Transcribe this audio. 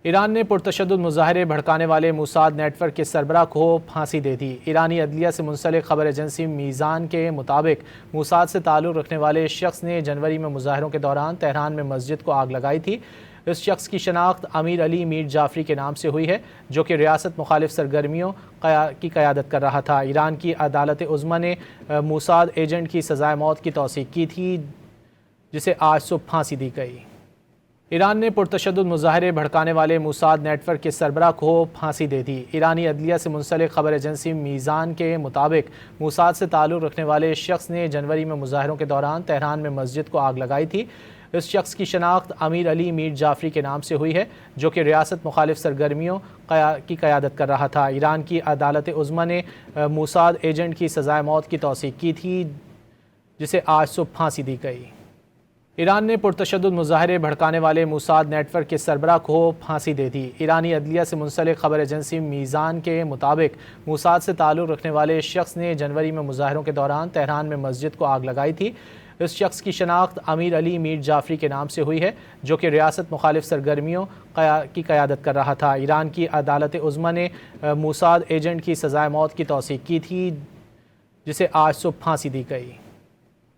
ایران نے پرتشدد مظاہرے بھڑکانے والے موساد نیٹ ورک کے سربراہ کو پھانسی دے دی۔ ایرانی عدلیہ سے منسلک خبر ایجنسی میزان کے مطابق موساد سے تعلق رکھنے والے شخص نے جنوری میں مظاہروں کے دوران تہران میں مسجد کو آگ لگائی تھی۔ اس شخص کی شناخت امیر علی میر جعفری کے نام سے ہوئی ہے، جو کہ ریاست مخالف سرگرمیوں کی قیادت کر رہا تھا۔ ایران کی عدالت عظمیٰ نے موساد ایجنٹ کی سزائے موت کی توثیق کی تھی، جسے آج صبح پھانسی دی گئی۔ ایران نے پرتشدد مظاہرے بھڑکانے والے موساد نیٹ ورک کے سربراہ کو پھانسی دے دی۔ ایرانی عدلیہ سے منسلک خبر ایجنسی میزان کے مطابق موساد سے تعلق رکھنے والے شخص نے جنوری میں مظاہروں کے دوران تہران میں مسجد کو آگ لگائی تھی۔ اس شخص کی شناخت امیر علی میر جعفری کے نام سے ہوئی ہے، جو کہ ریاست مخالف سرگرمیوں کی قیادت کر رہا تھا۔ ایران کی عدالت عظمیٰ نے موساد ایجنٹ کی سزائے موت کی توثیق کی تھی، جسے آج صبح پھانسی دی گئی۔ ایران نے پرتشدد مظاہرے بھڑکانے والے موساد نیٹ ورک کے سربراہ کو پھانسی دے دی۔ ایرانی عدلیہ سے منسلک خبر ایجنسی میزان کے مطابق موساد سے تعلق رکھنے والے شخص نے جنوری میں مظاہروں کے دوران تہران میں مسجد کو آگ لگائی تھی۔ اس شخص کی شناخت امیر علی میر جعفری کے نام سے ہوئی ہے، جو کہ ریاست مخالف سرگرمیوں کی قیادت کر رہا تھا۔ ایران کی عدالت عظمیٰ نے موساد ایجنٹ کی سزائے موت کی توثیق کی تھی، جسے آج صبح پھانسی دی گئی۔